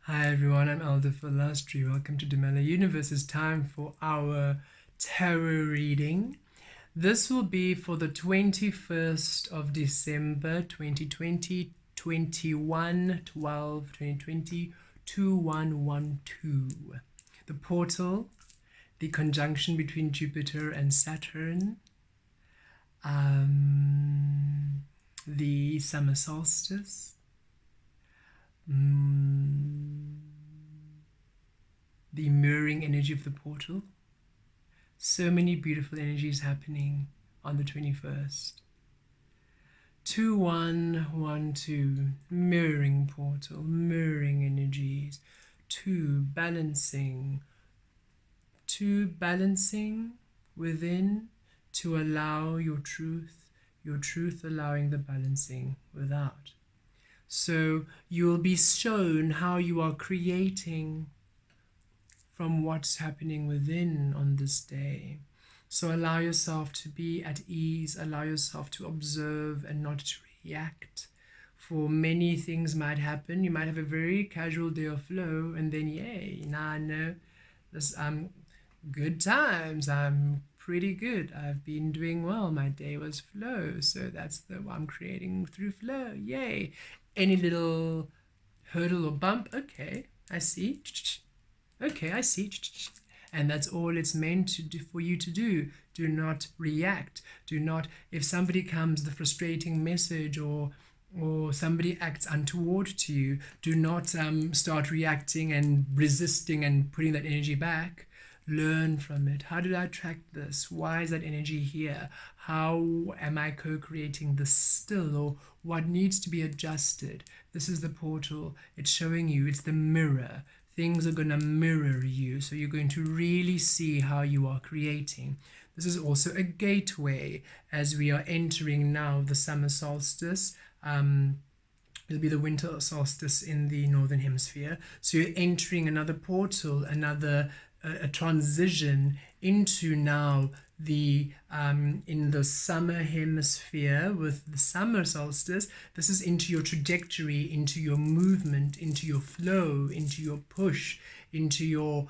Hi everyone, I'm Elder Vel'Astri. Welcome to Demella Universe. It's time for our tarot reading. This will be for the 21st of December 2020, 21/12/2020, 2112. The portal, the conjunction between Jupiter and Saturn, the summer solstice, the mirroring energy of the portal. So many beautiful energies happening on the 21st. 2112, mirroring portal, mirroring energies. 2, balancing. 2, balancing within to allow your truth allowing the balancing without. So you will be shown how you are creating from what's happening within on this day. So allow yourself to be at ease, allow yourself to observe and not to react. For many things might happen. You might have a very casual day of flow, and then yay, now I know this good times. I'm pretty good. I've been doing well. My day was flow, so that's what I'm creating through flow. Yay! Any little hurdle or bump, okay, I see. Okay, I see. And that's all it's meant to do for you to do. Do not react. Do not, if somebody comes, the frustrating message or somebody acts untoward to you, do not start reacting and resisting and putting that energy back. Learn from it. How did I attract this? Why is that energy here? How am I co-creating this still? Or what needs to be adjusted? This is the portal. It's showing you. It's the mirror. Things are going to mirror you. So you're going to really see how you are creating. This is also a gateway as we are entering now the summer solstice. It'll be the winter solstice in the northern hemisphere. So you're entering another portal, another a transition into now the in the summer hemisphere with the summer solstice. This is into your trajectory, into your movement, into your flow, into your push, into your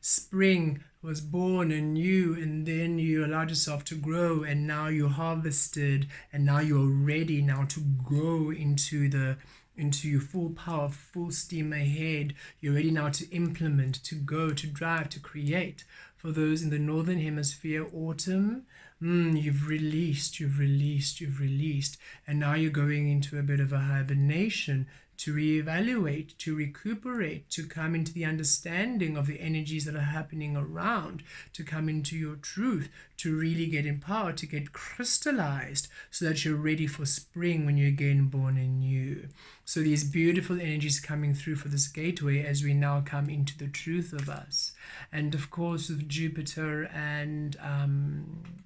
spring was born anew, and then you allowed yourself to grow, and now you harvested, and now you're ready now to go into your full power, full steam ahead. You're ready now to implement, to go, to drive, to create. For those in the northern hemisphere, autumn, you've released, and now you're going into a bit of a hibernation to reevaluate, to recuperate, to come into the understanding of the energies that are happening around, to come into your truth, to really get empowered, to get crystallized, so that you're ready for spring when you're again born anew. So these beautiful energies coming through for this gateway as we now come into the truth of us. And of course with Jupiter and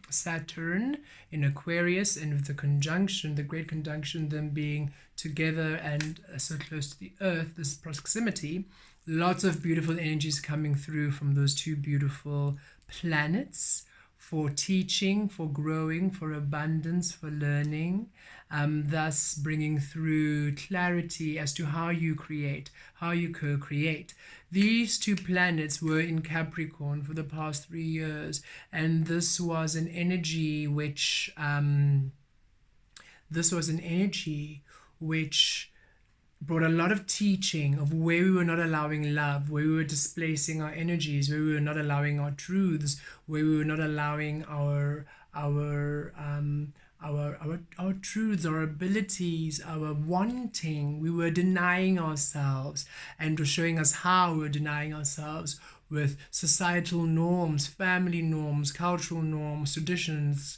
Saturn in Aquarius, and with the conjunction, the great conjunction, them being together and so close to the earth, this proximity, lots of beautiful energies coming through from those two beautiful planets for teaching, for growing, for abundance, for learning, thus bringing through clarity as to how you create, how you co-create. These two planets were in Capricorn for the past 3 years, and this was an energy which brought a lot of teaching of where we were not allowing love, where we were displacing our energies, where we were not allowing our truths, where we were not allowing our truths, our abilities, our wanting. We were denying ourselves, and was showing us how we were denying ourselves with societal norms, family norms, cultural norms, traditions,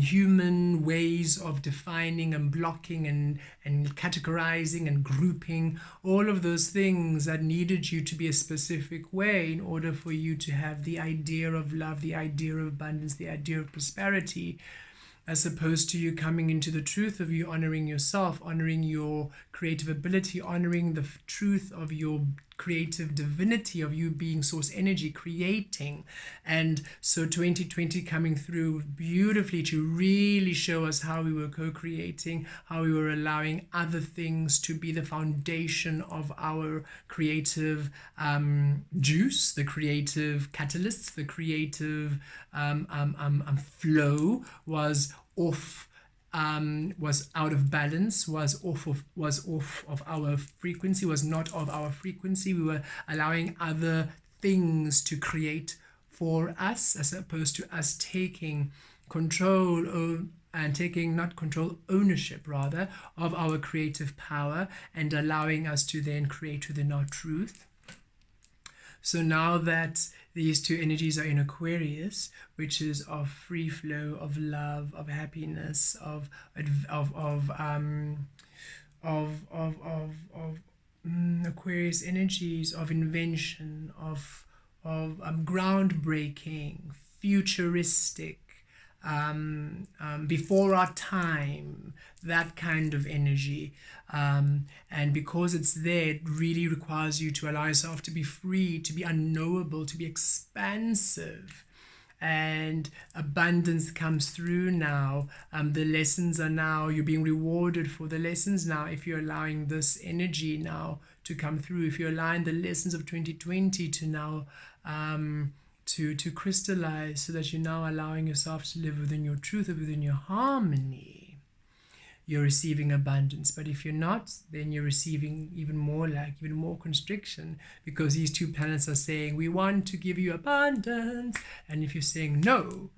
human ways of defining and blocking and categorizing and grouping, all of those things that needed you to be a specific way in order for you to have the idea of love, the idea of abundance, the idea of prosperity, as opposed to you coming into the truth of you honoring yourself, honoring your creative ability, honoring the truth of your creative divinity of you being source energy creating. And so 2020 coming through beautifully to really show us how we were co-creating, how we were allowing other things to be the foundation of our creative juice, the creative catalysts, the creative flow was off, was out of balance, was off of our frequency, was not of our frequency. We were allowing other things to create for us, as opposed to us taking control and taking, not control, ownership rather, of our creative power and allowing us to then create within our truth. So now that these two energies are in Aquarius, which is of free flow, of love, of happiness, of Aquarius energies of invention, of groundbreaking, futuristic, before our time, that kind of energy. And because it's there, it really requires you to allow yourself to be free, to be unknowable, to be expansive. And abundance comes through now. The lessons are now, you're being rewarded for the lessons now if you're allowing this energy now to come through. If you're allowing the lessons of 2020 to now to crystallize, so that you're now allowing yourself to live within your truth, within your harmony, you're receiving abundance. But if you're not, then you're receiving even more lack, even more constriction, because these two planets are saying, we want to give you abundance. And if you're saying no,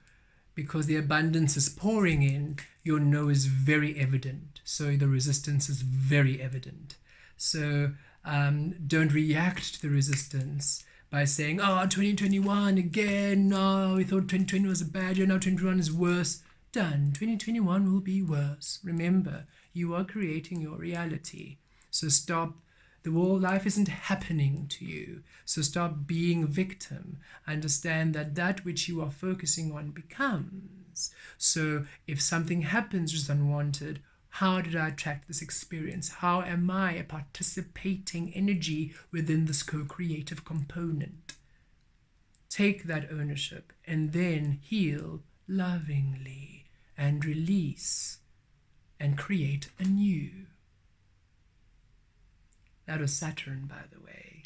because the abundance is pouring in, your no is very evident. So the resistance is very evident. So don't react to the resistance by saying, oh, 2021 again, no, we thought 2020 was a bad year, now 2021 is worse. Done. 2021 will be worse. Remember, you are creating your reality. So stop. The world life isn't happening to you. So stop being a victim. Understand that that which you are focusing on becomes. So if something happens which is unwanted, how did I attract this experience? How am I a participating energy within this co-creative component? Take that ownership and then heal lovingly and release and create anew. That was Saturn, by the way.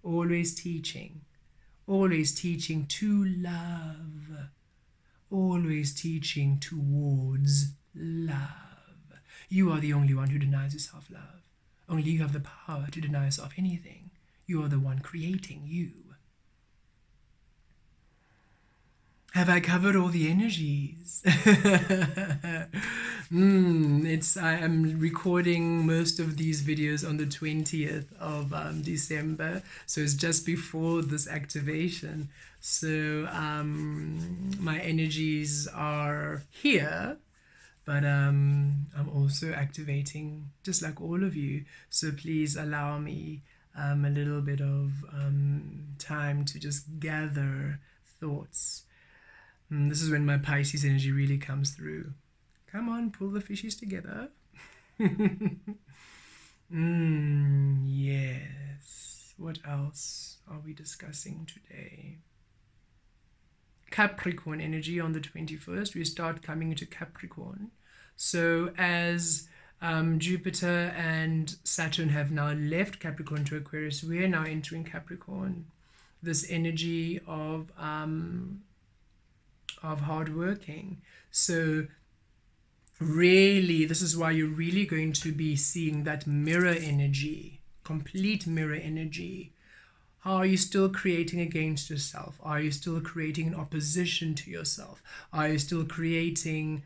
Always teaching to love, always teaching towards love. You are the only one who denies yourself love. Only you have the power to deny yourself anything. You are the one creating you. Have I covered all the energies? I am recording most of these videos on the 20th of December, so it's just before this activation. So my energies are here, but I'm also activating just like all of you. So please allow me a little bit of time to just gather thoughts. This is when my Pisces energy really comes through. Come on, pull the fishies together. Yes. What else are we discussing today? Capricorn energy on the 21st. We start coming into Capricorn. So as Jupiter and Saturn have now left Capricorn to Aquarius, we are now entering Capricorn. This energy of hard working. So really, this is why you're really going to be seeing that mirror energy, complete mirror energy. How are you still creating against yourself? Are you still creating in opposition to yourself? Are you still creating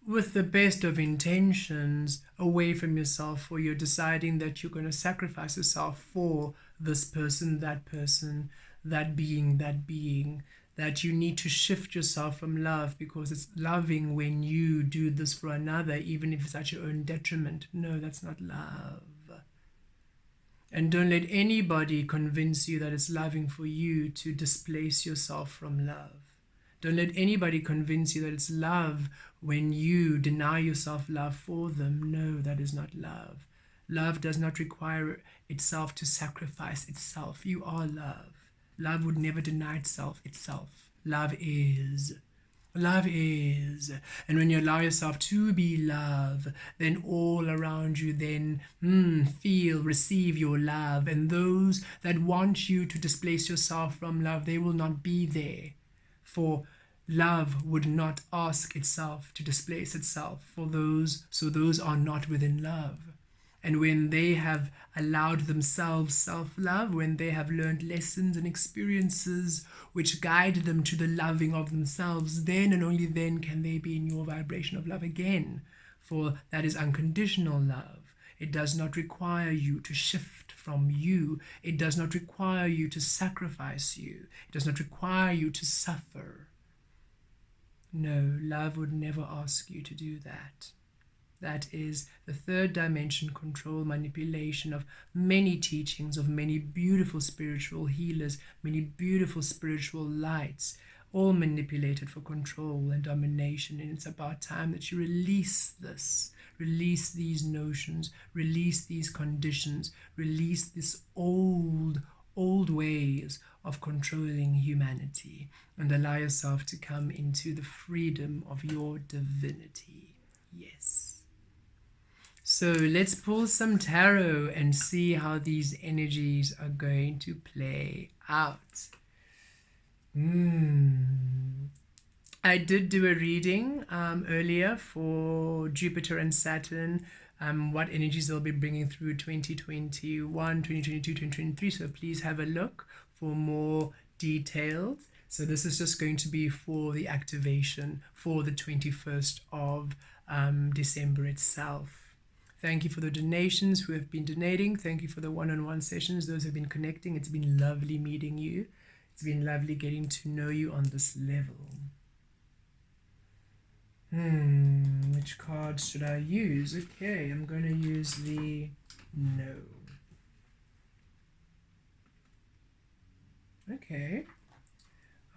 with the best of intentions away from yourself, or you're deciding that you're going to sacrifice yourself for this person, that being, that you need to shift yourself from love because it's loving when you do this for another, even if it's at your own detriment. No, that's not love. And don't let anybody convince you that it's loving for you to displace yourself from love. Don't let anybody convince you that it's love when you deny yourself love for them. No, that is not love. Love does not require itself to sacrifice itself. You are love. Love would never deny itself. Love is. Love is. And when you allow yourself to be love, then all around you then feel, receive your love. And those that want you to displace yourself from love, they will not be there. For love would not ask itself to displace itself for those, so those are not within love. And when they have allowed themselves self-love, when they have learned lessons and experiences which guide them to the loving of themselves, then and only then can they be in your vibration of love again. For that is unconditional love. It does not require you to shift from you. It does not require you to sacrifice you. It does not require you to suffer. No, love would never ask you to do that. That is the third dimension control manipulation of many teachings, of many beautiful spiritual healers, many beautiful spiritual lights, all manipulated for control and domination. And it's about time that you release this, release these notions, release these conditions, release this old ways of controlling humanity, and allow yourself to come into the freedom of your divinity. Yes. So let's pull some tarot and see how these energies are going to play out. I did do a reading earlier for Jupiter and Saturn, what energies they'll be bringing through 2021, 2022, 2023. So please have a look for more details. So this is just going to be for the activation for the 21st of December itself. Thank you for the donations who have been donating. Thank you for the one-on-one sessions, those who have been connecting. It's been lovely meeting you. It's been lovely getting to know you on this level. Which cards should I use? Okay, I'm going to use the No. Okay.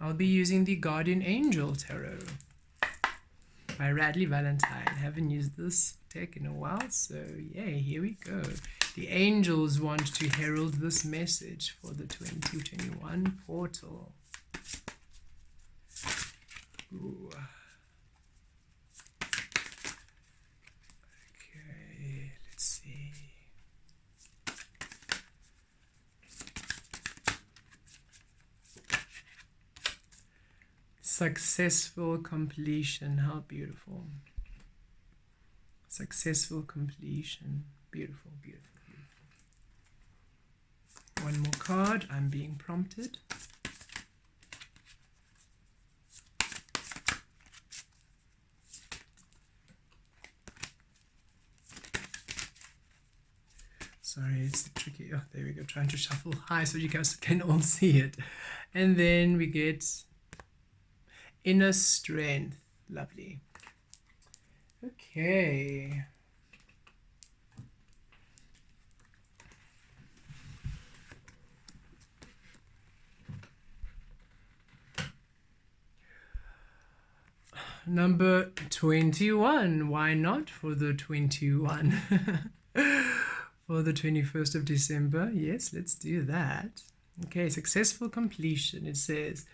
I'll be using the Guardian Angel Tarot by Radleigh Valentine. Haven't used this deck in a while, so yay, here we go. The angels want to herald this message for the 2021 portal. Ooh. Okay, let's see. Successful completion. How beautiful. Successful completion. Beautiful, beautiful, beautiful. One more card. I'm being prompted. Sorry, it's tricky. Oh, there we go. Trying to shuffle high so you guys can all see it. And then we get Inner Strength. Lovely. Okay. Number 21. Why not for the 21? For the 21st of December. Yes, let's do that. Okay, successful completion. It says,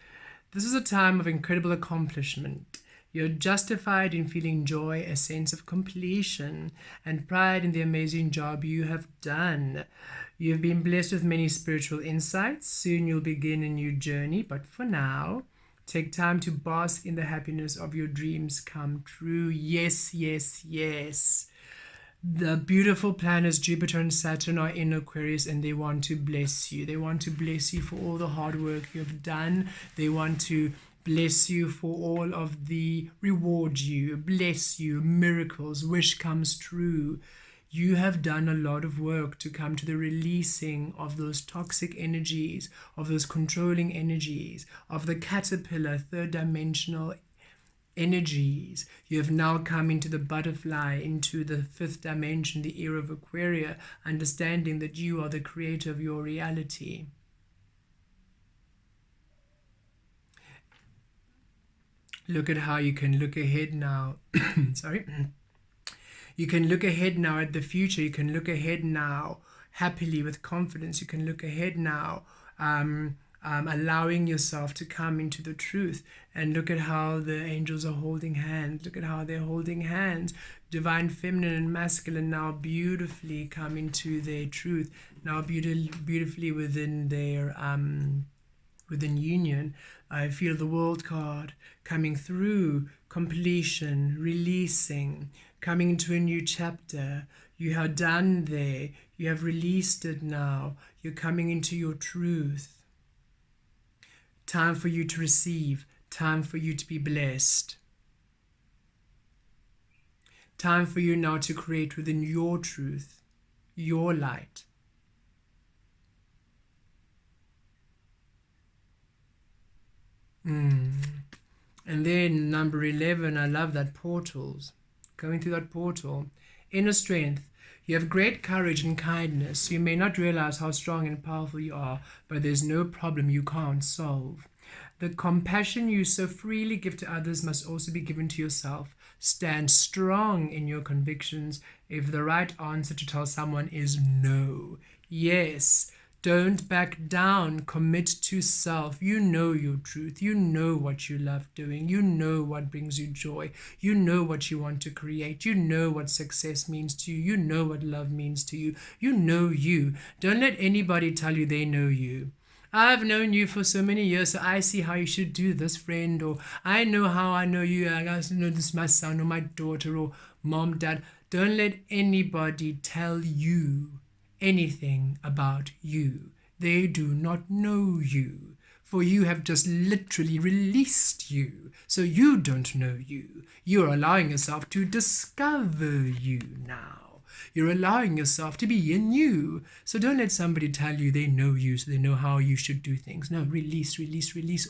this is a time of incredible accomplishment. You're justified in feeling joy, a sense of completion, and pride in the amazing job you have done. You've been blessed with many spiritual insights. Soon you'll begin a new journey, but for now, take time to bask in the happiness of your dreams come true. Yes, yes, yes. The beautiful planets Jupiter and Saturn are in Aquarius, and they want to bless you. They want to bless you for all the hard work you've done. They want to bless you for all of the reward you, bless you, miracles, wish comes true. You have done a lot of work to come to the releasing of those toxic energies, of those controlling energies, of the caterpillar, third dimensional energies. You have now come into the butterfly, into the fifth dimension, the era of Aquaria, understanding that you are the creator of your reality. Look at how you can look ahead now. Sorry. You can look ahead now at the future. You can look ahead now happily with confidence. You can look ahead now allowing yourself to come into the truth. And look at how the angels are holding hands. Look at how they're holding hands. Divine feminine and masculine now beautifully come into their truth. Now beautifully within their within union. I feel the world card coming through, completion, releasing, coming into a new chapter. You are done there. You have released it now. You're coming into your truth. Time for you to receive. Time for you to be blessed. Time for you now to create within your truth, your light. And then number 11, I love that portals. Going through that portal. Inner strength. You have great courage and kindness. You may not realize how strong and powerful you are, but there's no problem you can't solve. The compassion you so freely give to others must also be given to yourself. Stand strong in your convictions. If the right answer to tell someone is no, yes, don't back down. Commit to self. You know your truth. You know what you love doing. You know what brings you joy. You know what you want to create. You know what success means to you. You know what love means to you. You know you. Don't let anybody tell you they know you. I've known you for so many years, so I see how you should do this, friend. Or I know how I know you. I guys know this is my son or my daughter or mom, dad. Don't let anybody tell you anything about you. They do not know you, for you have just literally released you, so you don't know you. You're allowing yourself to discover you now. You're allowing yourself to be in you. So don't let somebody tell you they know you, so they know how you should do things. No, release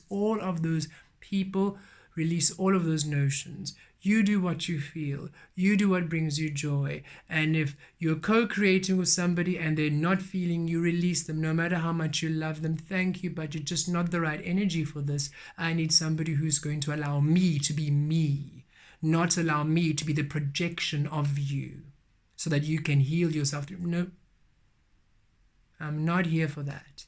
all of those people, release all of those notions. You do what you feel. You do what brings you joy. And if you're co-creating with somebody and they're not feeling you, release them. No matter how much you love them, thank you, but you're just not the right energy for this. I need somebody who's going to allow me to be me, not allow me to be the projection of you so that you can heal yourself. No, I'm not here for that.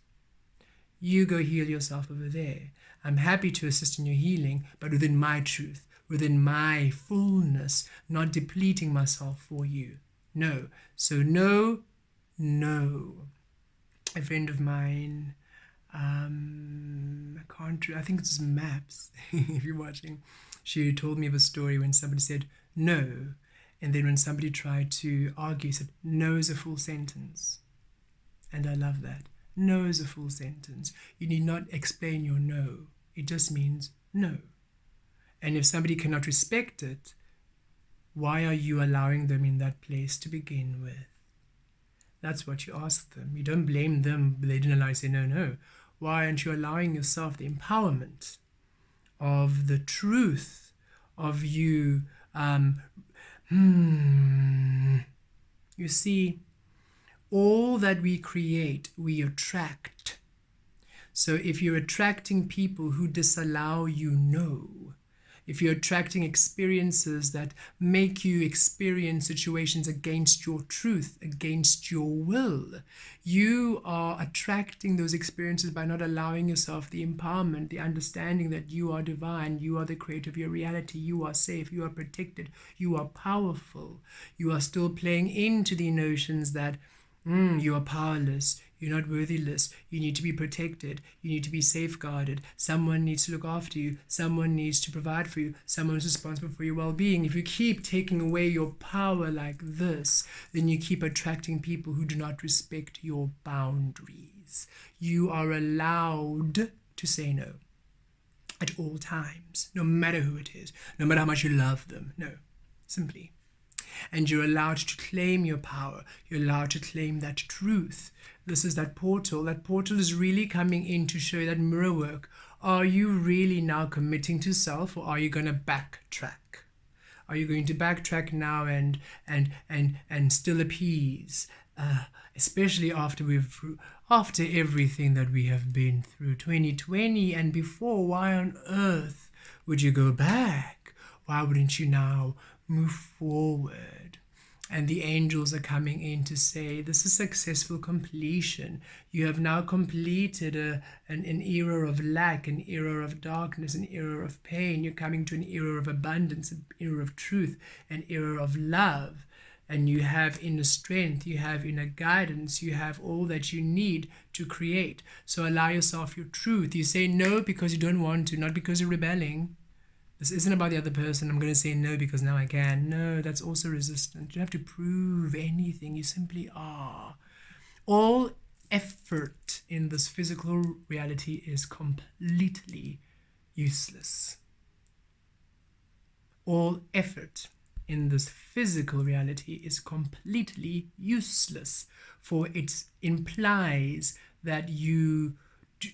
You go heal yourself over there. I'm happy to assist in your healing, but within my truth, within my fullness, not depleting myself for you. No. So no. A friend of mine, I think it's Maps, if you're watching, she told me of a story when somebody said no, and then when somebody tried to argue, said no is a full sentence. And I love that. No is a full sentence. You need not explain your no. It just means no. And if somebody cannot respect it, why are you allowing them in that place to begin with? That's what you ask them. You don't blame them, but they didn't allow you to say no. Why aren't you allowing yourself the empowerment of the truth of you? You see, all that we create, we attract. So if you're attracting people who disallow you, no. If you're attracting experiences that make you experience situations against your truth, against your will, you are attracting those experiences by not allowing yourself the empowerment, the understanding that you are divine, you are the creator of your reality, you are safe, you are protected, you are powerful. You are still playing into the notions that you are powerless, you're not worthyless, you need to be protected, you need to be safeguarded, someone needs to look after you, someone needs to provide for you, someone is responsible for your well-being. If you keep taking away your power like this, then you keep attracting people who do not respect your boundaries. You are allowed to say no at all times, no matter who it is, no matter how much you love them. No, simply. And you're allowed to claim your power. You're allowed to claim that truth. This is that portal. That portal is really coming in to show you that mirror work. Are you really now committing to self, or are you going to backtrack? Are you going to backtrack now and still appease? Especially after everything that we have been through, 2020 and before. Why on earth would you go back? Why wouldn't you now move forward? And the angels are coming in to say, this is successful completion. You have now completed an era of lack, an era of darkness, an era of pain. You're coming to an era of abundance, an era of truth, an era of love. And you have inner strength, you have inner guidance, you have all that you need to create. So allow yourself your truth. You say no because you don't want to, not because you're rebelling. This isn't about the other person. I'm going to say no because now I can. No, that's also resistance. You don't have to prove anything. You simply are. All effort in this physical reality is completely useless. All effort in this physical reality is completely useless, for it implies that you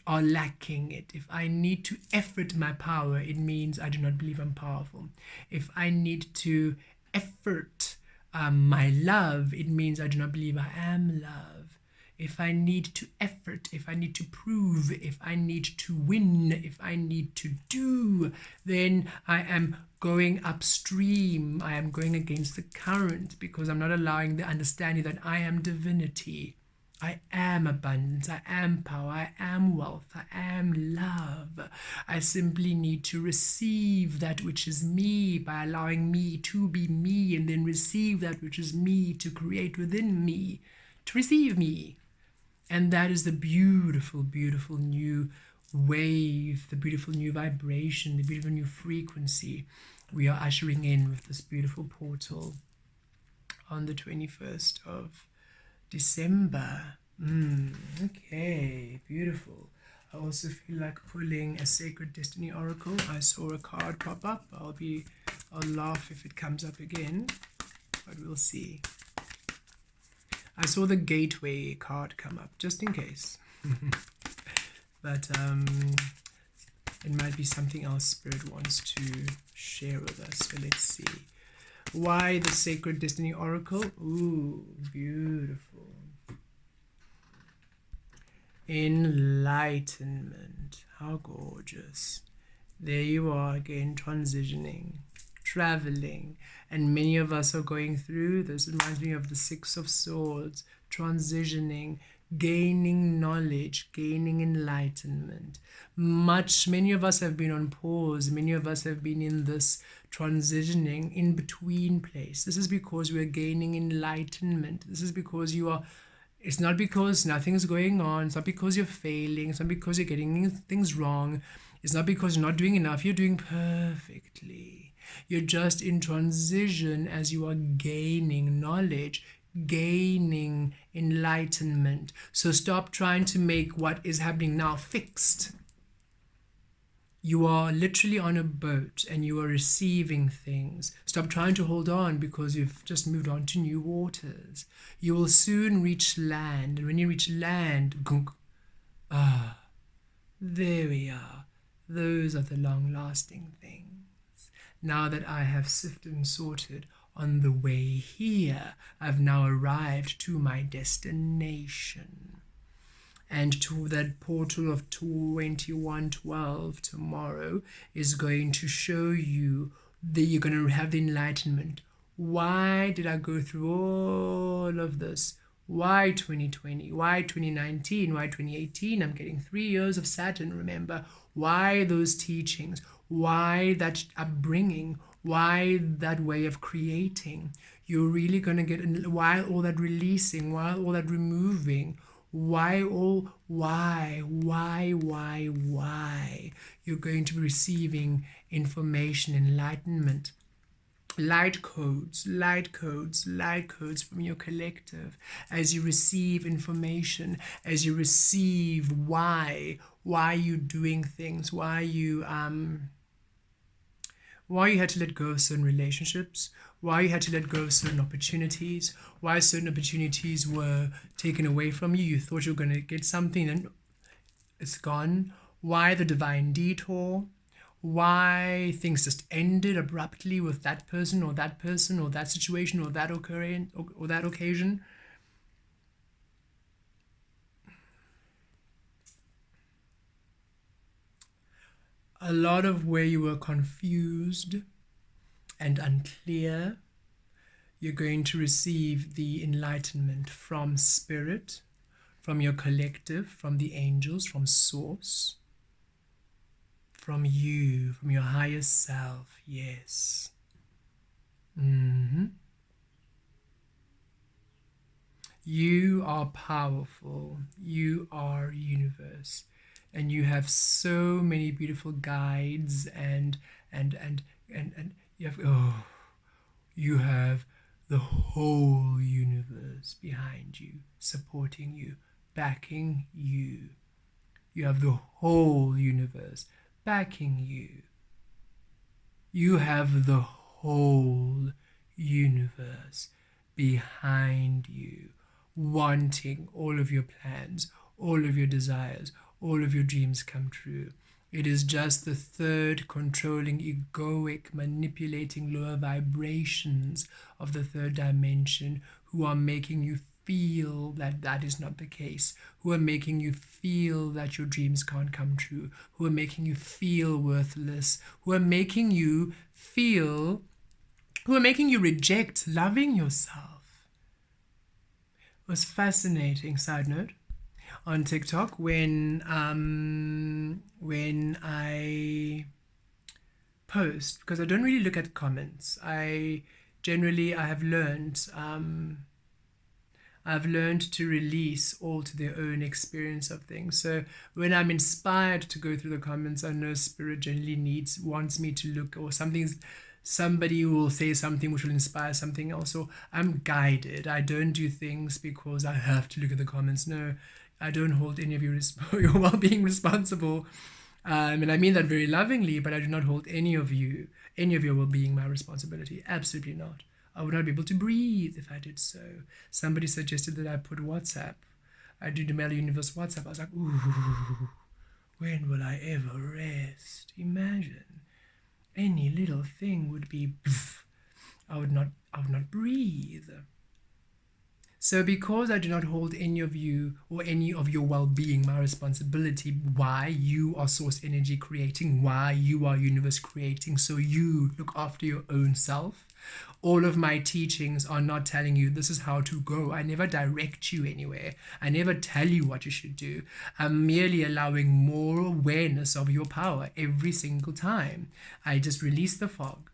are lacking it. If I need to effort my power, it means I do not believe I'm powerful. If I need to effort my love, it means I do not believe I am love. If I need to effort, if I need to prove, if I need to win, if I need to do, then I am going upstream. I am going against the current because I'm not allowing the understanding that I am divinity. I am abundance, I am power, I am wealth, I am love. I simply need to receive that which is me by allowing me to be me, and then receive that which is me to create within me, to receive me. And that is the beautiful, beautiful new wave, the beautiful new vibration, the beautiful new frequency we are ushering in with this beautiful portal on the 21st of December. Okay, beautiful. I also feel like pulling a Sacred Destiny Oracle. I saw a card pop up. I'll laugh if it comes up again, but we'll see. I saw the Gateway card come up, just in case. But it might be something else Spirit wants to share with us. So let's see. Why the Sacred Destiny Oracle? Ooh, beautiful. Enlightenment. How gorgeous. There you are again, transitioning, traveling. And many of us are going through this. Reminds me of the Six of Swords. Transitioning, gaining knowledge, gaining enlightenment. Many of us have been on pause. Many of us have been in this transitioning, in between place. This is because we are gaining enlightenment. This is because you are. It's not because nothing's going on. It's not because you're failing. It's not because you're getting things wrong. It's not because you're not doing enough. You're doing perfectly. You're just in transition as you are gaining knowledge, gaining enlightenment. So stop trying to make what is happening now fixed. You are literally on a boat and you are receiving things. Stop trying to hold on because you've just moved on to new waters. You will soon reach land. And when you reach land, there we are. Those are the long-lasting things. Now that I have sifted and sorted on the way here, I've now arrived to my destination. And to that portal of 2112 tomorrow is going to show you that you're going to have the enlightenment. Why did I go through all of this? Why 2020? Why 2019? Why 2018? I'm getting 3 years of Saturn, remember. Why those teachings? Why that upbringing? Why that way of creating? You're really going to get, why all that releasing? Why all that removing? Why? You're going to be receiving information, enlightenment, light codes from your collective as you receive information, as you receive why you're doing things, why you had to let go of certain relationships, why you had to let go of certain opportunities, why certain opportunities were taken away from you. You thought you were going to get something and it's gone. Why the divine detour? Why things just ended abruptly with that person or that situation or that occurrence or that occasion. A lot of where you were confused and unclear, you're going to receive the enlightenment from spirit, from your collective, from the angels, from source, from you, from your higher self. Yes. You are powerful. You are universe, and you have so many beautiful guides and you have the whole universe behind you, supporting you, backing you. You have the whole universe backing you. You have the whole universe behind you, wanting all of your plans, all of your desires, all of your dreams come true. It is just the third controlling, egoic, manipulating lower vibrations of the third dimension who are making you feel that that is not the case, who are making you feel that your dreams can't come true, who are making you feel worthless, who are making you feel, who are making you reject loving yourself. It was fascinating, side note, on TikTok when I post, because I don't really look at comments. I have learned I've learned to release all to their own experience of things. So when I'm inspired to go through the comments, I know Spirit generally wants me to look, or somebody will say something which will inspire something else. So I'm guided. I don't do things because I have to look at the comments. No, I don't hold any of your well-being responsible. And I mean that very lovingly, but I do not hold any of your well-being my responsibility. Absolutely not. I would not be able to breathe if I did so. Somebody suggested that I put WhatsApp. I do the Mel Universe WhatsApp. I was like, ooh, when will I ever rest? Imagine. Any little thing would be, I would not breathe. So because I do not hold any of you or any of your well-being my responsibility, why you are source energy creating, why you are universe creating, so you look after your own self. All of my teachings are not telling you this is how to go. I never direct you anywhere. I never tell you what you should do. I'm merely allowing more awareness of your power every single time. I just release the fog,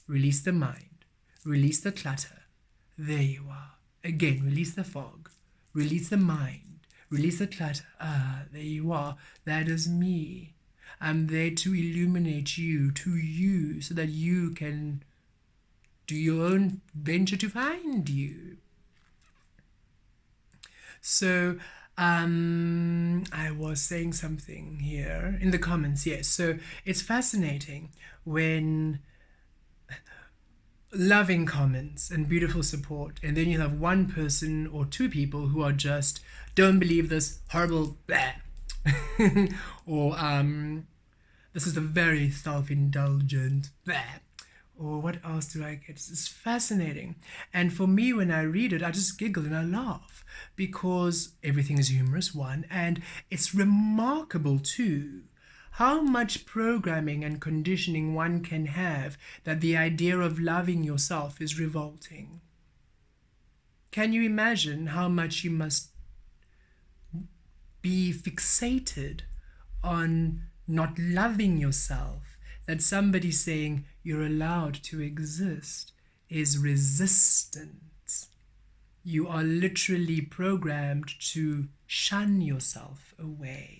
release the mind, release the clutter. There you are. Again, release the fog, release the mind, release the clutter. There you are. That is me. I'm there to illuminate you, to you, so that you can do your own venture to find you. So, I was saying something here in the comments, yes. So it's fascinating when loving comments and beautiful support, and then you have one person or two people who are just don't believe this, horrible blah. Or this is a very self-indulgent blah. Or what else do I get? It's fascinating. And for me, when I read it, I just giggle and I laugh because everything is humorous, one, and it's remarkable too how much programming and conditioning one can have that the idea of loving yourself is revolting. Can you imagine how much you must be fixated on not loving yourself, that somebody saying you're allowed to exist is resistance? You are literally programmed to shun yourself away.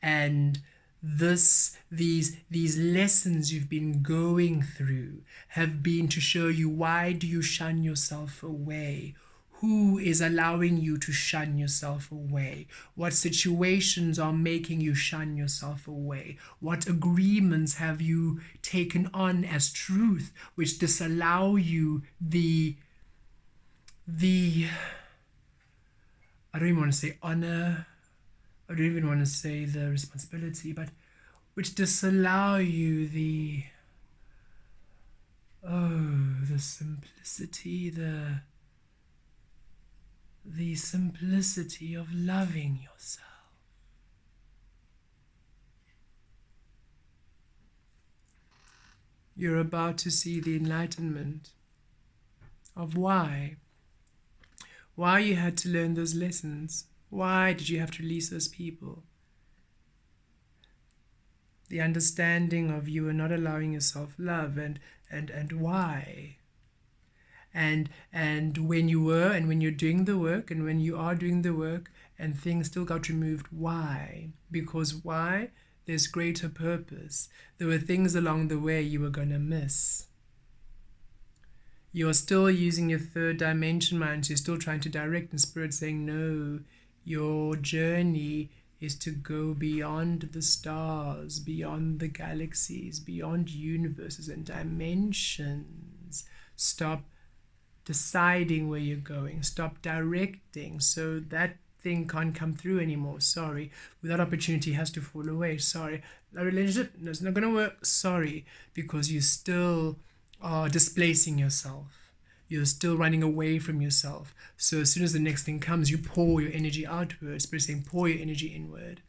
And these lessons you've been going through have been to show you, why do you shun yourself away? Who is allowing you to shun yourself away? What situations are making you shun yourself away? What agreements have you taken on as truth which disallow you the I don't even want to say honor, I don't even want to say the responsibility, but which disallow you the simplicity, the simplicity of loving yourself. You're about to see the enlightenment of why you had to learn those lessons. Why did you have to release those people? The understanding of you are not allowing yourself love, and why. And when you were, and when you're doing the work, and when you are doing the work, and things still got removed, why? Because why? There's greater purpose. There were things along the way you were going to miss. You're still using your third dimension mind, so you're still trying to direct, and Spirit saying, no, your journey is to go beyond the stars, beyond the galaxies, beyond universes and dimensions. Stop deciding where you're going. Stop directing, so that thing can't come through anymore. Sorry. That opportunity has to fall away. Sorry. That relationship is not going to work. Sorry. Because you still are displacing yourself. You're still running away from yourself. So as soon as the next thing comes, you pour your energy outwards. Spirit saying, pour your energy inward.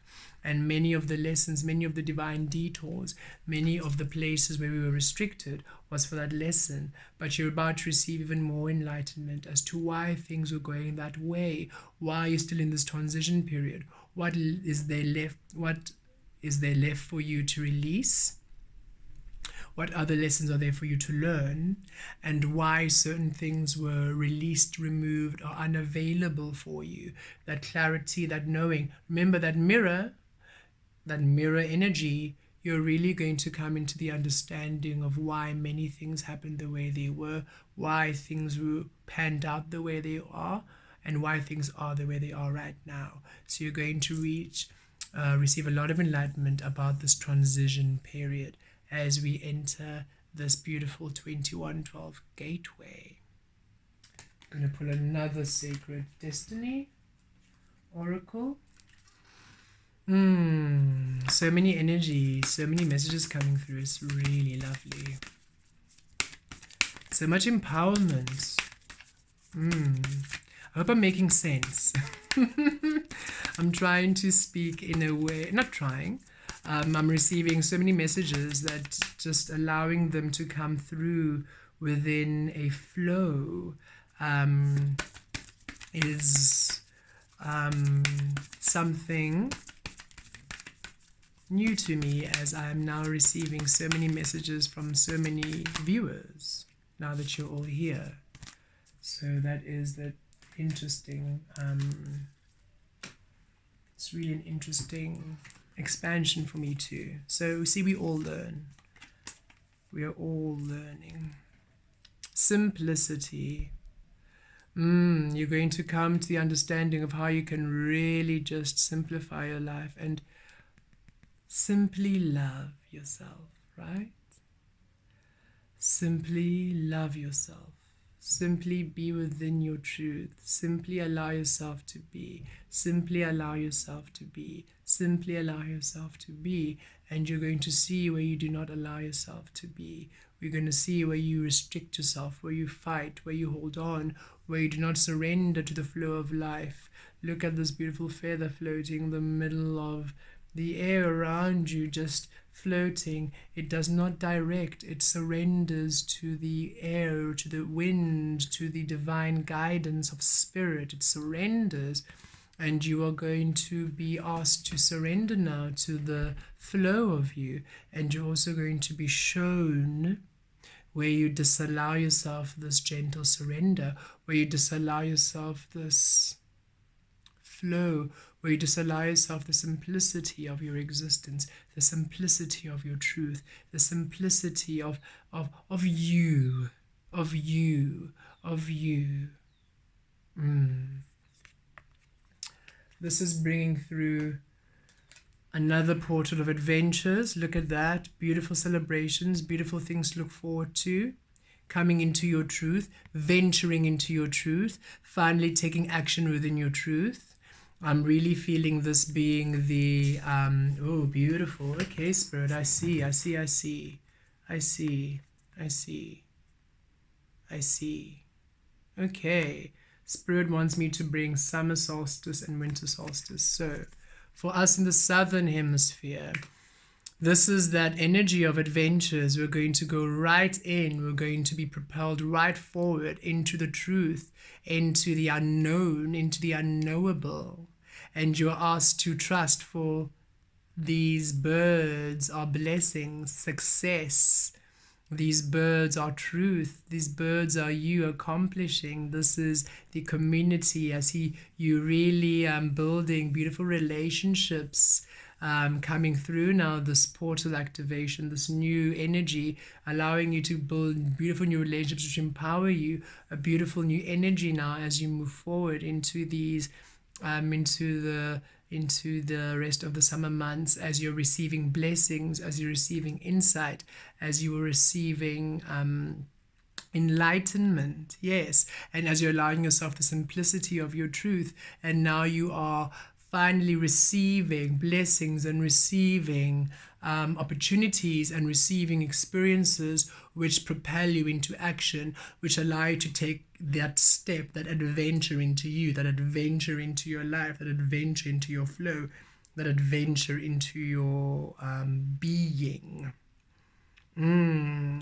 And many of the lessons, many of the divine detours, many of the places where we were restricted was for that lesson. But you're about to receive even more enlightenment as to why things were going that way. Why you're still in this transition period. What is there left for you to release? What other lessons are there for you to learn, and why certain things were released, removed, or unavailable for you. That clarity, that knowing. Remember that mirror energy, you're really going to come into the understanding of why many things happened the way they were, why things were panned out the way they are, and why things are the way they are right now. So you're going to receive a lot of enlightenment about this transition period as we enter this beautiful 2112 gateway. I'm going to pull another Sacred Destiny Oracle. So many energies, so many messages coming through. It's really lovely. So much empowerment. I hope I'm making sense. I'm trying to speak in a way, not trying. I'm receiving so many messages that just allowing them to come through within a flow is something new to me, as I am now receiving so many messages from so many viewers now that you're all here. So that is that interesting. It's really an interesting expansion for me too. So see, we all learn. We are all learning. Simplicity. You're going to come to the understanding of how you can really just simplify your life and simply love yourself, right? Simply love yourself. Simply be within your truth. Simply allow yourself to be. Simply allow yourself to be. Simply allow yourself to be. And you're going to see where you do not allow yourself to be. We're going to see where you restrict yourself, where you fight, where you hold on, where you do not surrender to the flow of life. Look at this beautiful feather floating in the middle of the air around you, just floating. It does not direct, it surrenders to the air, to the wind, to the divine guidance of spirit. It surrenders, and you are going to be asked to surrender now to the flow of you, and you're also going to be shown where you disallow yourself this gentle surrender, where you disallow yourself this flow, where you disallow yourself the simplicity of your existence, the simplicity of your truth, the simplicity of you. This is bringing through another portal of adventures. Look at that. Beautiful celebrations, beautiful things to look forward to. Coming into your truth, venturing into your truth, finally taking action within your truth. I'm really feeling this being the, oh, beautiful. Okay, Spirit, I see. Okay, Spirit wants me to bring summer solstice and winter solstice. So, for us in the southern hemisphere, This is that energy of adventures. We're going to go right in. We're going to be propelled right forward into the truth, into the unknown, into the unknowable. And you're asked to trust, for these birds are blessings, success. These birds are truth. These birds are you accomplishing. This is the community. I see you really building beautiful relationships coming through now, this portal activation, this new energy, allowing you to build beautiful new relationships which empower you, a beautiful new energy now as you move forward into these, into the rest of the summer months, as you're receiving blessings, as you're receiving insight, as you are receiving enlightenment, yes, and as you're allowing yourself the simplicity of your truth, and now you are finally receiving blessings and receiving opportunities and receiving experiences which propel you into action, which allow you to take that step, that adventure into you, that adventure into your life, that adventure into your flow, that adventure into your being.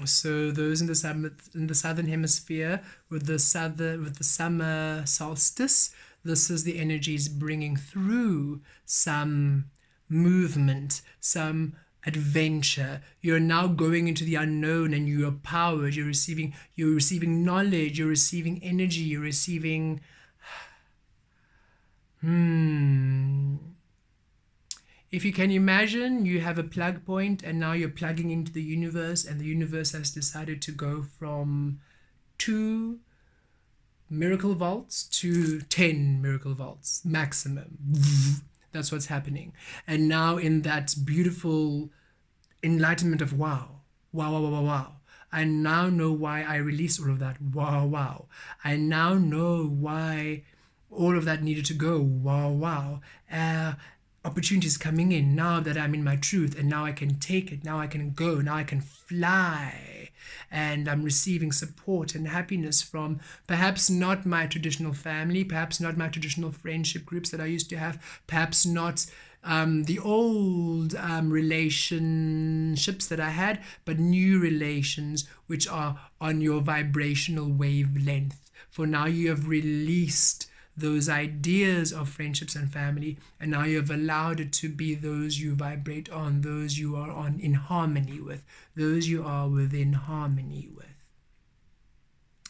So those in the southern hemisphere with the summer solstice, this is the energies bringing through some movement, some adventure. You're now going into the unknown, and you are powered. You're receiving knowledge. You're receiving energy. You're receiving. If you can imagine, you have a plug point, and now you're plugging into the universe, and the universe has decided to go from 2 miracle vaults to 10 miracle vaults maximum. That's what's happening. And now in that beautiful enlightenment of wow, I now know why I released all of that. Wow. I now know why all of that needed to go. Wow. Opportunities coming in now that I'm in my truth, and now I can take it, now I can go, now I can fly, and I'm receiving support and happiness from perhaps not my traditional family, perhaps not my traditional friendship groups that I used to have, perhaps not the old relationships that I had, but new relations which are on your vibrational wavelength. For now you have released those ideas of friendships and family, and now you have allowed it to be those you vibrate on, those you are on in harmony with, those you are within harmony with.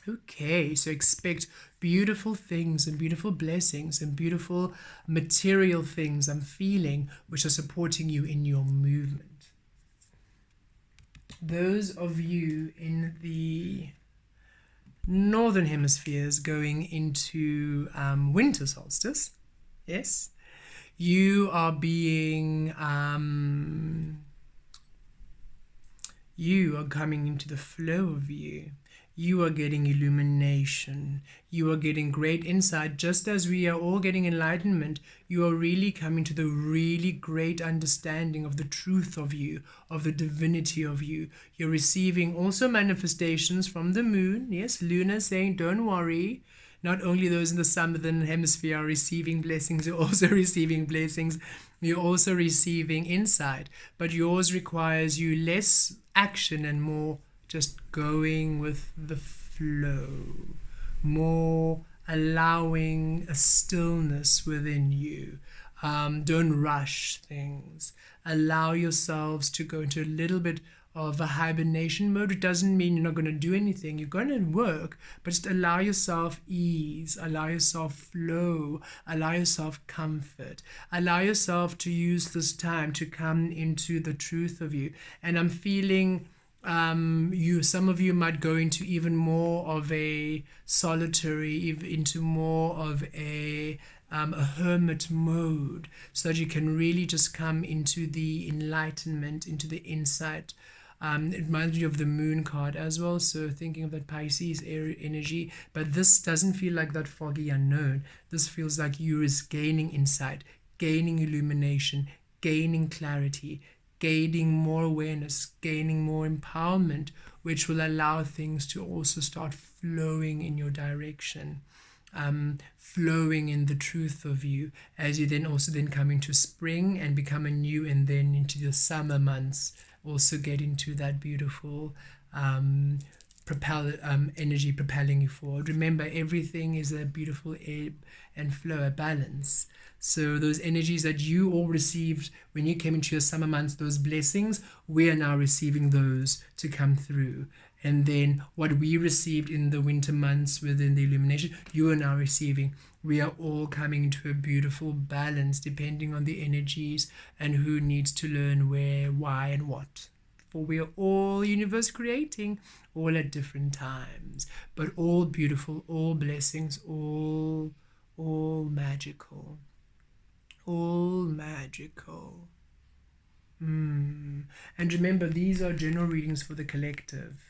Okay, so expect beautiful things and beautiful blessings and beautiful material things I'm feeling which are supporting you in your movement. Those of you in the northern hemispheres going into winter solstice, yes, you are being you are coming into the flow of you are getting illumination, you are getting great insight. Just as we are all getting enlightenment, you are really coming to the really great understanding of the truth of you, of the divinity of you. You're receiving also manifestations from the moon. Yes, Luna saying, don't worry. Not only those in the southern hemisphere are receiving blessings, you're also receiving blessings. You're also receiving insight. But yours requires you less action and more just going with the flow, more allowing a stillness within you. Don't rush things. Allow yourselves to go into a little bit of a hibernation mode. It doesn't mean you're not going to do anything. You're going to work, but just allow yourself ease, allow yourself flow, allow yourself comfort, allow yourself to use this time to come into the truth of you. And I'm feeling some of you might go into even more of a solitary, into more of a hermit mode, so that you can really just come into the enlightenment, into the insight. It reminds me of the moon card as well, so thinking of that Pisces energy, but this doesn't feel like that foggy unknown. This feels like you is gaining insight, gaining illumination, gaining clarity, gaining more awareness, gaining more empowerment, which will allow things to also start flowing in your direction. flowing in the truth of you, as you then also then come into spring and become anew, and then into the summer months also get into that beautiful energy propelling you forward. Remember, everything is a beautiful ebb and flow, a balance. So those energies that you all received when you came into your summer months, those blessings, we are now receiving those to come through. And then what we received in the winter months within the illumination, you are now receiving. We are all coming into a beautiful balance depending on the energies and who needs to learn where, why, and what. For we are all universe creating, all at different times, but all beautiful, all blessings, all magical. All magical. And remember, these are general readings for the collective.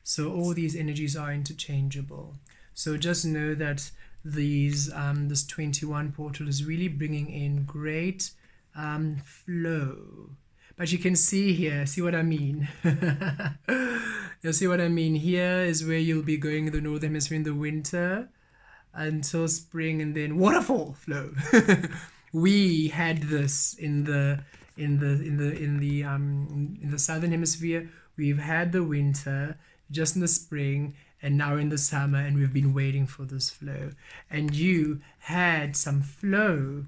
So all these energies are interchangeable. So just know that these this 21 portal is really bringing in great flow. But you can see here, see what I mean? You'll see what I mean. Here is where you'll be going in the northern hemisphere in the winter until spring, and then waterfall flow. We had this in the southern hemisphere. We've had the winter, just in the spring, and now in the summer, and we've been waiting for this flow. And you had some flow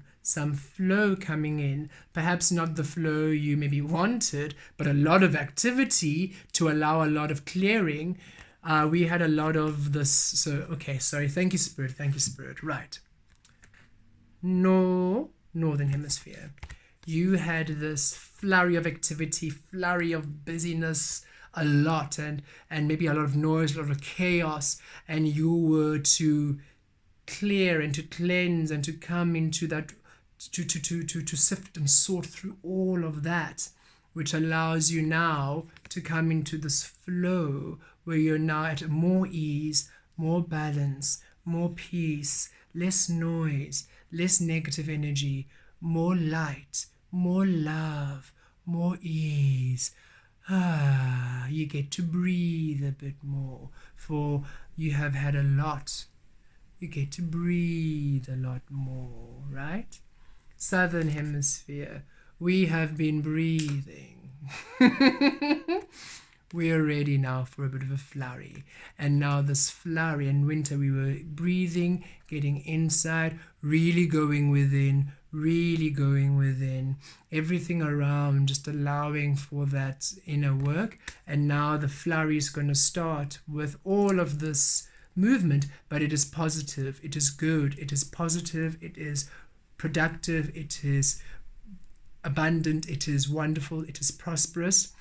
coming in, perhaps not the flow you maybe wanted, but a lot of activity to allow a lot of clearing. We had a lot of this. So okay, sorry, thank you Spirit, right. Northern hemisphere, you had this flurry of activity, flurry of busyness, a lot, and maybe a lot of noise, a lot of chaos, and you were to clear and to cleanse and to come into that, to sift and sort through all of that, which allows you now to come into this flow where you're now at more ease, more balance, more peace, less noise, less negative energy, more light, more love, more ease. You get to breathe a bit more, for you have had a lot. You get to breathe a lot more, right? Southern hemisphere, we have been breathing. We are ready now for a bit of a flurry. And now this flurry, in winter we were breathing, getting inside, really going within, everything around, just allowing for that inner work. And now the flurry is going to start with all of this movement, but it is positive, it is good, it is positive, it is productive, it is abundant, it is wonderful, it is prosperous.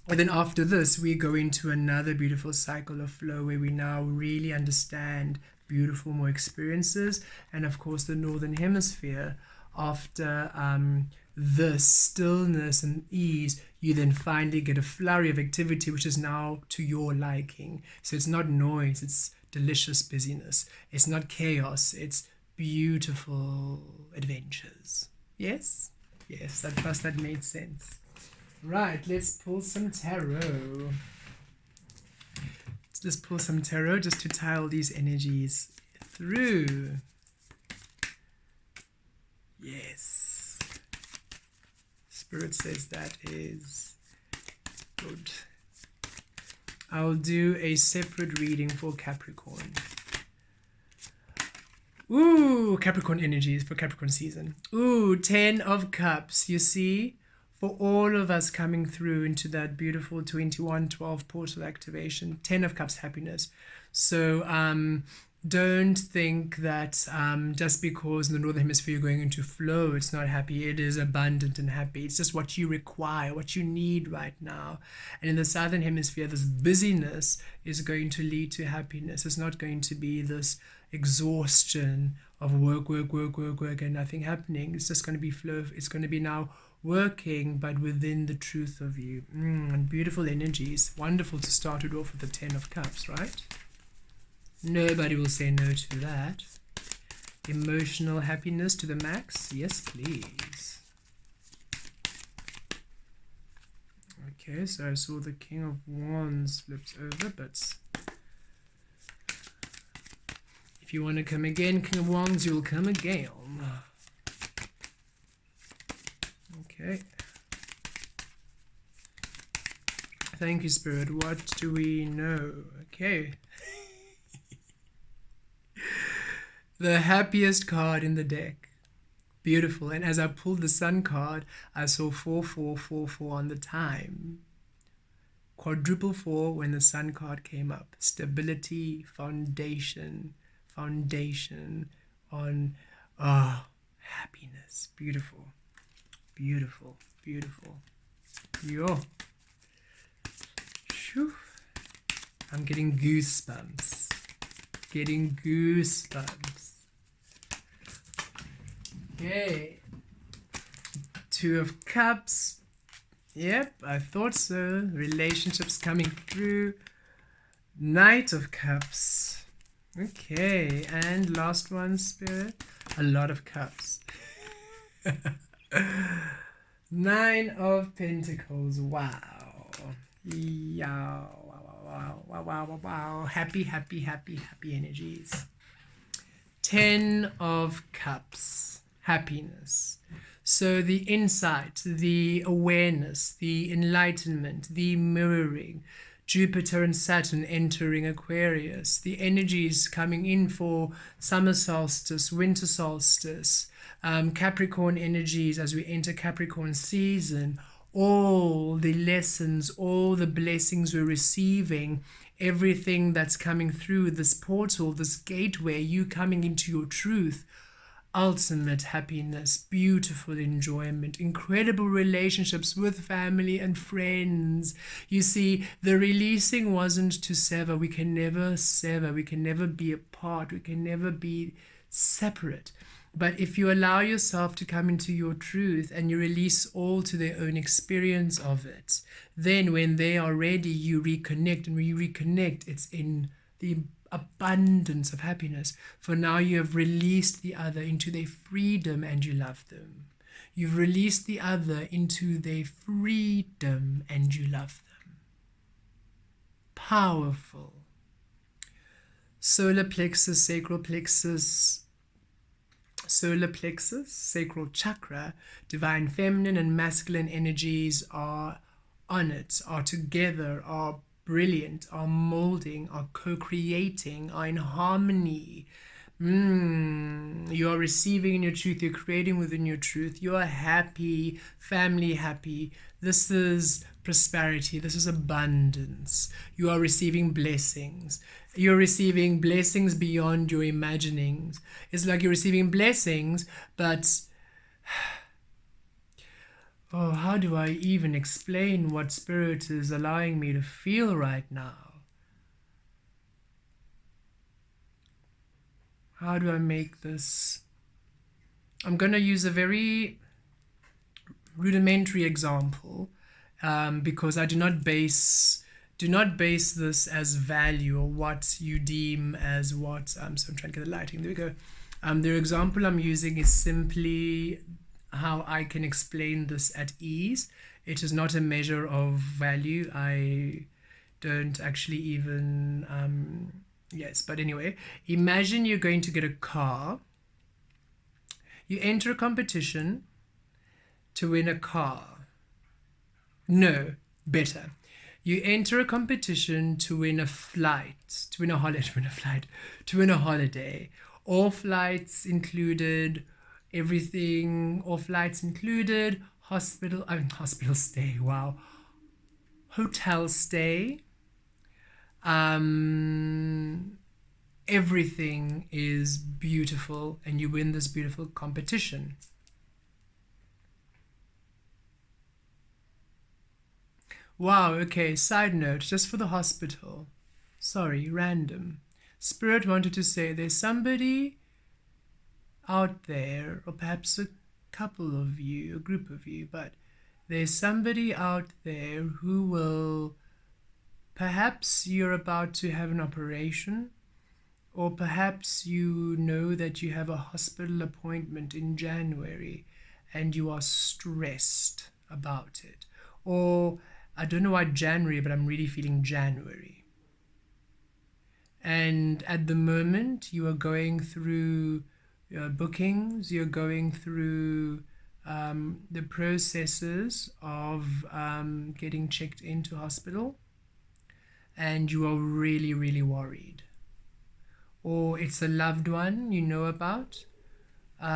And then after this, we go into another beautiful cycle of flow where we now really understand beautiful more experiences. And of course, the northern hemisphere, after this stillness and ease, you then finally get a flurry of activity, which is now to your liking. So it's not noise, it's delicious busyness. It's not chaos, it's beautiful adventures. Yes? Yes, I trust that made sense. Right, let's pull some tarot. Let's just pull some tarot just to tie all these energies through. Yes. Spirit says that is good. I'll do a separate reading for Capricorn. Ooh, Capricorn energies for Capricorn season. Ooh, 10 of Cups, you see? For all of us coming through into that beautiful 2112 portal activation, 10 of Cups happiness. So don't think that just because in the northern hemisphere you're going into flow, it's not happy. It is abundant and happy. It's just what you require, what you need right now. And in the southern hemisphere, this busyness is going to lead to happiness. It's not going to be this exhaustion of work and nothing happening. It's just going to be flow. It's going to be now working, but within the truth of you. And beautiful energies. Wonderful to start it off with the 10 of Cups, right? Nobody will say no to that. Emotional happiness to the max. Yes, please. Okay, so I saw the King of Wands flipped over, but If you want to come again, King of Wands, you'll come again. Okay. Thank you, Spirit. What do we know? Okay. The happiest card in the deck. Beautiful. And as I pulled the Sun card, I saw 4444 on the time. Quadruple 4 when the Sun card came up. Stability, foundation on happiness. Beautiful. Beautiful. Beautiful. Yo. Shoo. I'm getting goosebumps. Getting goosebumps. Okay. 2 of Cups. Yep, I thought so. Relationships coming through. Knight of Cups. Okay, and last one, Spirit. A lot of cups. 9 of Pentacles. Wow. Yeah. Wow. Happy energies. 10 of Cups. Happiness. So the insight, the awareness, the enlightenment, the mirroring. Jupiter and Saturn entering Aquarius. The energies coming in for summer solstice, winter solstice, Capricorn energies as we enter Capricorn season. All the lessons, all the blessings we're receiving, everything that's coming through this portal, this gateway, you coming into your truth. Ultimate happiness, beautiful enjoyment, incredible relationships with family and friends. You see, the releasing wasn't to sever. We can never sever. We can never be apart. We can never be separate. But if you allow yourself to come into your truth and you release all to their own experience of it, then when they are ready, you reconnect. And when you reconnect, it's in the abundance of happiness. For now you have released the other into their freedom and you love them. You've released the other into their freedom and you love them. Powerful. Solar plexus, sacral plexus, sacral chakra, divine feminine and masculine energies are on it, are together, are brilliant, are molding, are co-creating, are in harmony. You are receiving in your truth, you're creating within your truth, you are happy, family happy. This is prosperity, this is abundance. You are receiving blessings. You're receiving blessings beyond your imaginings. It's like you're receiving blessings, but oh, how do I even explain what Spirit is allowing me to feel right now? How do I make this? I'm going to use a very rudimentary example because I do not base this as value or what you deem as what. So I'm trying to get the lighting. There we go. The example I'm using is simply how I can explain this at ease. It is not a measure of value. I don't actually even yes, but anyway, imagine you're going to get a car. You enter a competition to win a car. No, better. You enter a competition to win a flight, to win a holiday. All flights included, everything, all flights included, hospital stay, wow. Hotel stay. Everything is beautiful and you win this beautiful competition. Wow, okay, side note, just for the hospital. Sorry, random. Spirit wanted to say there's somebody out there, or perhaps a couple of you, a group of you, but there's somebody out there who will, perhaps you're about to have an operation, or perhaps you know that you have a hospital appointment in January and you are stressed about it. Or I don't know why January, but I'm really feeling January. And at the moment, you are going through bookings, you're going through the processes of getting checked into hospital, and you are really, really worried. Or it's a loved one you know about. But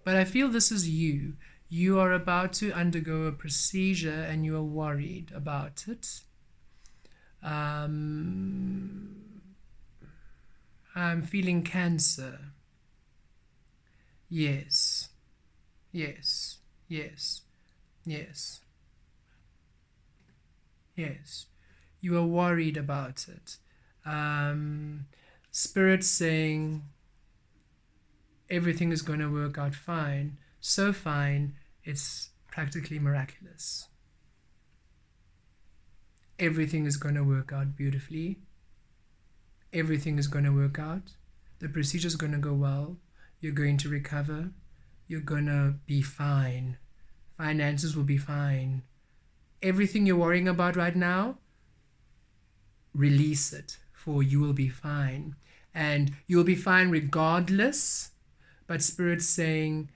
I feel this is you. You are about to undergo a procedure and you are worried about it. I'm feeling cancer. Yes, yes, yes, yes, yes. You are worried about it. Spirit saying everything is going to work out fine. So fine, it's practically miraculous. Everything is going to work out beautifully. Everything is going to work out. The procedure is going to go well. You're going to recover. You're going to be fine. Finances will be fine. Everything you're worrying about right now, release it, for you will be fine. And you'll be fine regardless. But Spirit's saying,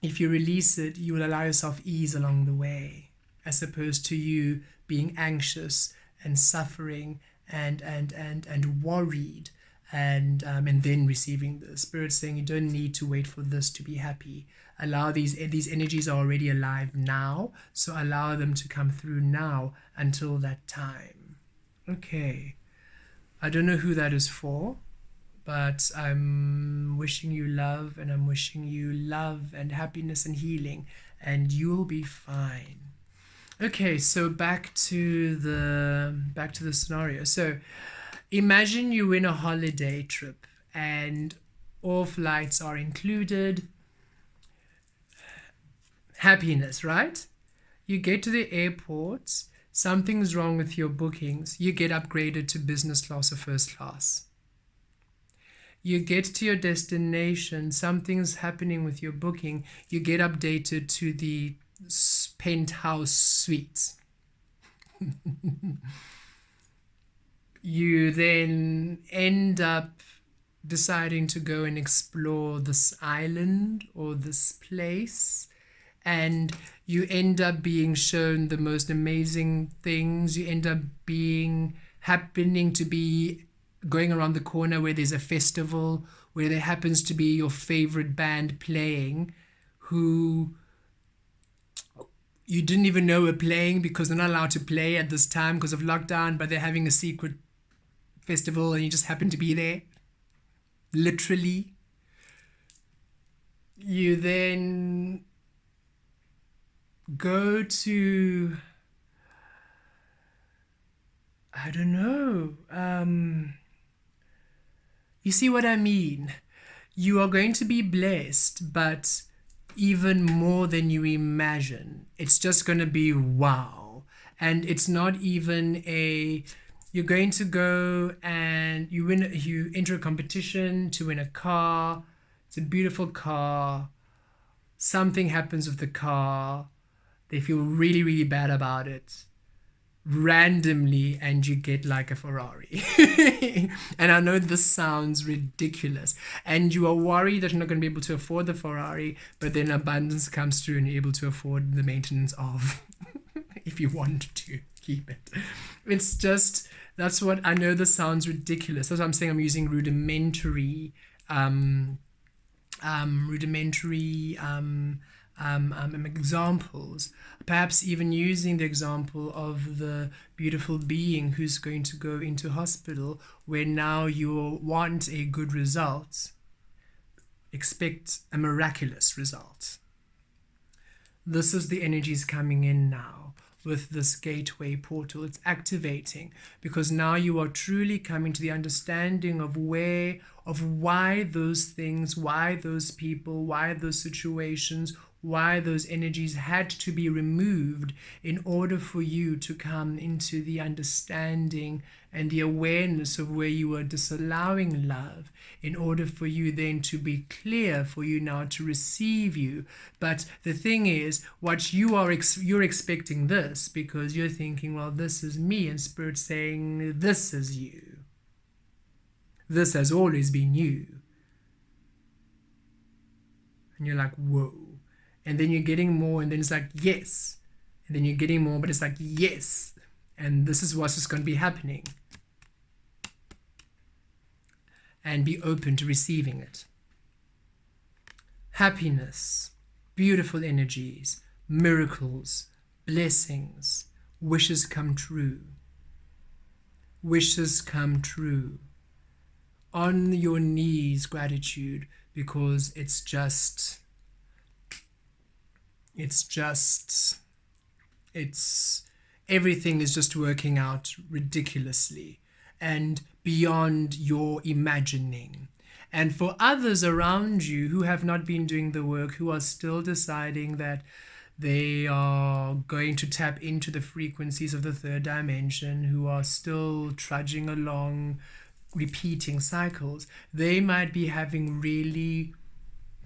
if you release it, you will allow yourself ease along the way, as opposed to you being anxious and suffering and worried and then receiving the Spirit saying you don't need to wait for this to be happy. Allow these energies are already alive now, so allow them to come through now until that time. Okay, I don't know who that is for, but I'm wishing you love, and I'm wishing you love and happiness and healing, and you'll be fine. Okay, so back to the scenario. So imagine you win a holiday trip and all flights are included. Happiness, right? You get to the airport, something's wrong with your bookings, you get upgraded to business class or first class. You get to your destination, something's happening with your booking, you get updated to the penthouse suite. You then end up deciding to go and explore this island or this place, and you end up being shown the most amazing things. You end up happening to be going around the corner where there's a festival, where there happens to be your favorite band playing, who you didn't even know were playing because they're not allowed to play at this time because of lockdown, but they're having a secret festival and you just happen to be there. Literally. You then go to, I don't know, you see what I mean? You are going to be blessed, but even more than you imagine. It's just going to be wow. And it's not even you're going to go and you enter a competition to win a car. It's a beautiful car. Something happens with the car. They feel really, really bad about it. Randomly, and you get like a Ferrari. And I know this sounds ridiculous, and you are worried that you're not going to be able to afford the Ferrari, but then abundance comes through and you're able to afford the maintenance of if you want to keep it. It's just, that's what I know. This sounds ridiculous. That's what I'm saying. I'm using rudimentary examples, perhaps even using the example of the beautiful being who's going to go into hospital, where now you want a good result, expect a miraculous result. This is the energies coming in now with this gateway portal. It's activating because now you are truly coming to the understanding of why those things, why those people, why those situations, why those energies had to be removed in order for you to come into the understanding and the awareness of where you were disallowing love, in order for you then to be clear for you now to receive you. But the thing is, what you're expecting this, because you're thinking, well, this is me, and Spirit's saying, this is you. This has always been you. And you're like, whoa. And then you're getting more, and then it's like, yes. And then you're getting more, but it's like, yes. And this is what's just going to be happening. And be open to receiving it. Happiness, beautiful energies, miracles, blessings, wishes come true. Wishes come true. On your knees, gratitude, because everything is just working out ridiculously and beyond your imagining. And for others around you who have not been doing the work, who are still deciding that they are going to tap into the frequencies of the third dimension, who are still trudging along, repeating cycles, they might be having really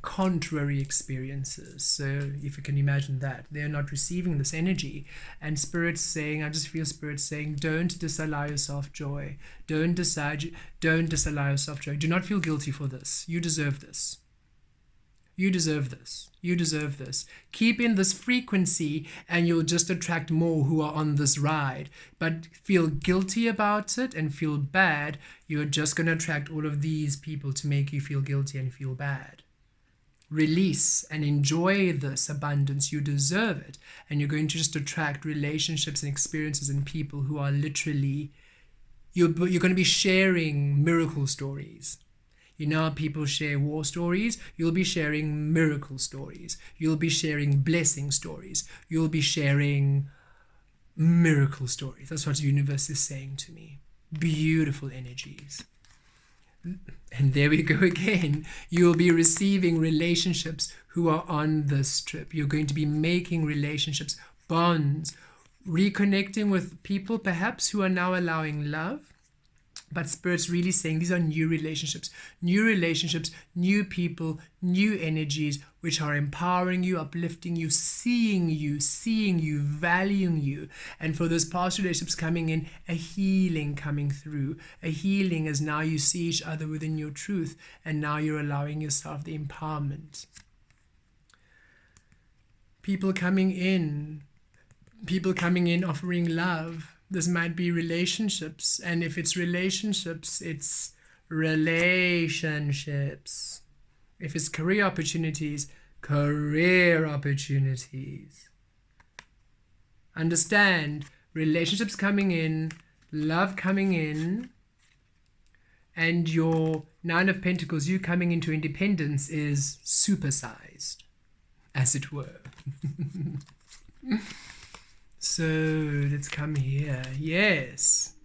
contrary experiences. So if you can imagine that, they're not receiving this energy, and Spirit's saying, I just feel Spirit saying, don't disallow yourself joy. Don't disallow yourself joy. Do not feel guilty for this. You deserve this. You deserve this. You deserve this. Keep in this frequency and you'll just attract more who are on this ride. But feel guilty about it and feel bad, you're just going to attract all of these people to make you feel guilty and feel bad. Release and enjoy this abundance. You deserve it. And you're going to just attract relationships and experiences and people who are literally, you're going to be sharing miracle stories. You know how people share war stories? You'll be sharing miracle stories. You'll be sharing blessing stories. You'll be sharing miracle stories. That's what the universe is saying to me. Beautiful energies. And there we go again. You'll be receiving relationships who are on this trip. You're going to be making relationships, bonds, reconnecting with people perhaps who are now allowing love. But Spirit's really saying these are new relationships, new people, new energies, which are empowering you, uplifting you, seeing you, valuing you. And for those past relationships coming in, a healing coming through. A healing as now you see each other within your truth, and now you're allowing yourself the empowerment. People coming in offering love. This might be relationships, and if it's relationships, it's relationships. If it's career opportunities, career opportunities. Understand, relationships coming in, love coming in, and your Nine of Pentacles, you coming into independence, is supersized, as it were. So let's come here. Yes.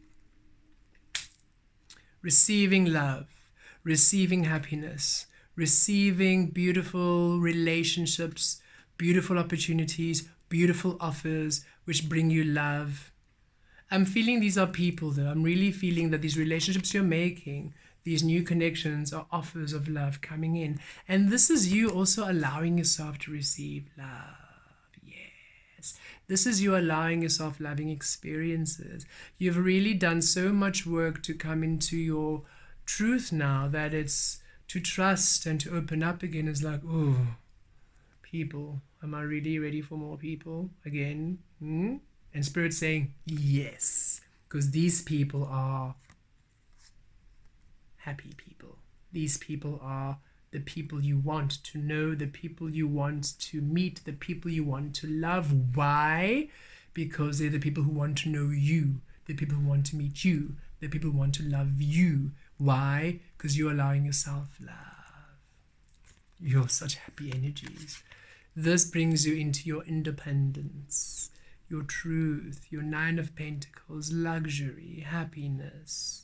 Receiving love, receiving happiness, receiving beautiful relationships, beautiful opportunities, beautiful offers which bring you love. I'm feeling these are people though. I'm really feeling that these relationships you're making, these new connections, are offers of love coming in. And this is you also allowing yourself to receive love. This is you allowing yourself loving experiences. You've really done so much work to come into your truth now that it's to trust and to open up again. Is like, oh, people, am I really ready for more people again? And Spirit's saying, yes, because these people are happy people. These people are the people you want to know, the people you want to meet, the people you want to love. Why? Because they're the people who want to know you, the people who want to meet you, the people who want to love you. Why? Because you're allowing yourself love. You're such happy energies. This brings you into your independence, your truth, your Nine of Pentacles, luxury, happiness.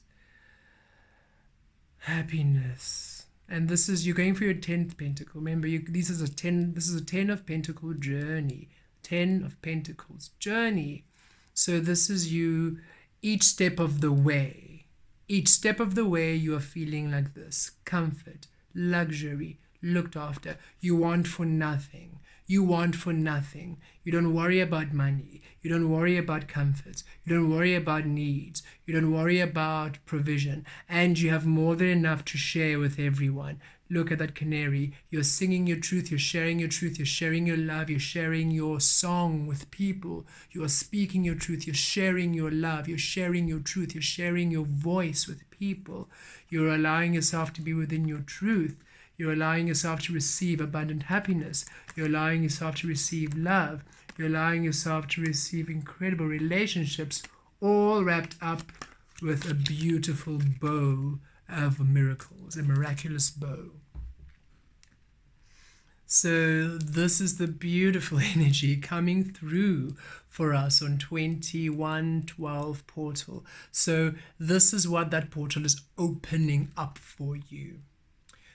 And this is, you're going for your 10th pentacle. Remember, this is a 10 of pentacle journey. 10 of pentacles journey. So this is you, each step of the way. Each step of the way you are feeling like this. Comfort, luxury, looked after. You want for nothing. You want for nothing. You don't worry about money. You don't worry about comforts. You don't worry about needs. You don't worry about provision. And you have more than enough to share with everyone. Look at that canary. You're singing your truth. You're sharing your truth. You're sharing your love. You're sharing your song with people. You are speaking your truth. You're sharing your love. You're sharing your truth. You're sharing your voice with people. You're allowing yourself to be within your truth. You're allowing yourself to receive abundant happiness. You're allowing yourself to receive love. You're allowing yourself to receive incredible relationships, all wrapped up with a beautiful bow of miracles, a miraculous bow. So this is the beautiful energy coming through for us on 2112 portal. So this is what that portal is opening up for you.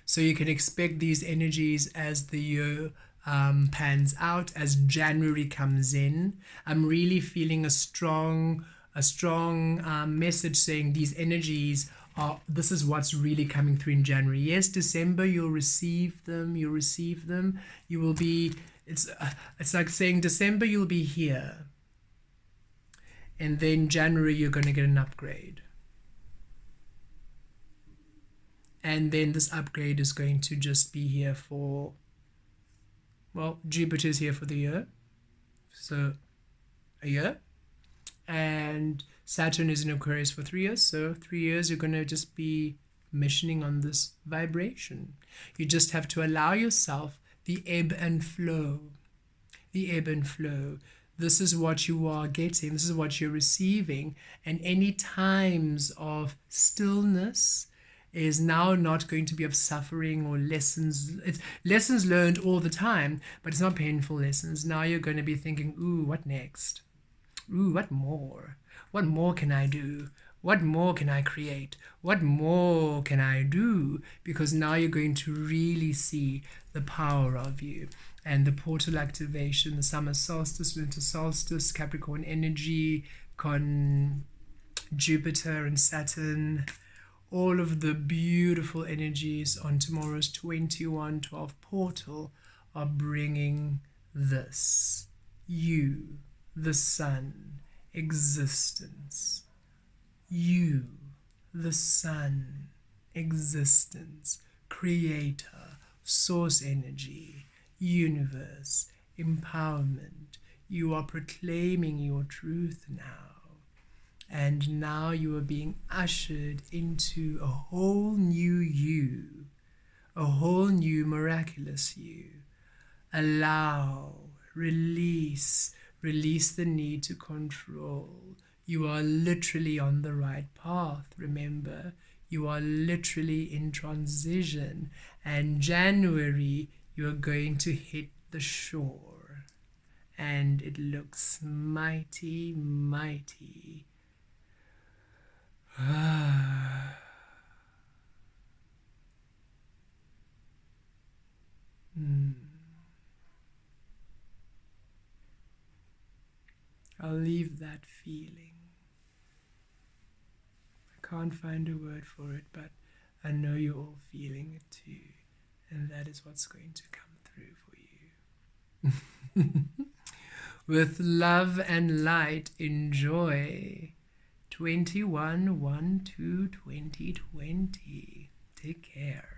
So you can expect these energies as the year pans out, as January comes in. I'm really feeling a strong message saying these energies are, this is what's really coming through in January. Yes, December, you'll receive them. You will be, it's like saying December, you'll be here. And then January, you're going to get an upgrade. And then this upgrade is going to just be here for, well, Jupiter's here for the year. So a year. And Saturn is in Aquarius for 3 years. So 3 years, you're going to just be missioning on this vibration. You just have to allow yourself the ebb and flow. The ebb and flow. This is what you are getting. This is what you're receiving. And any times of stillness is now not going to be of suffering or lessons. It's lessons learned all the time, but it's not painful lessons. Now you're going to be thinking, ooh, what next? Ooh, what more? What more can I do? What more can I create? What more can I do? Because now you're going to really see the power of you. And the portal activation, the summer solstice, winter solstice, Capricorn energy, Jupiter and Saturn, all of the beautiful energies on tomorrow's 2112 portal are bringing this. You, the sun, existence. You, the sun, existence, creator, source energy, universe, empowerment. You are proclaiming your truth now. And now you are being ushered into a whole new you, a whole new miraculous you. Allow, release the need to control. You are literally on the right path, remember. You are literally in transition. And January, you are going to hit the shore. And it looks mighty, mighty. I'll leave that feeling. I can't find a word for it, but I know you're all feeling it too. And that is what's going to come through for you. With love and light, enjoy 21/1/2/2020. Take care.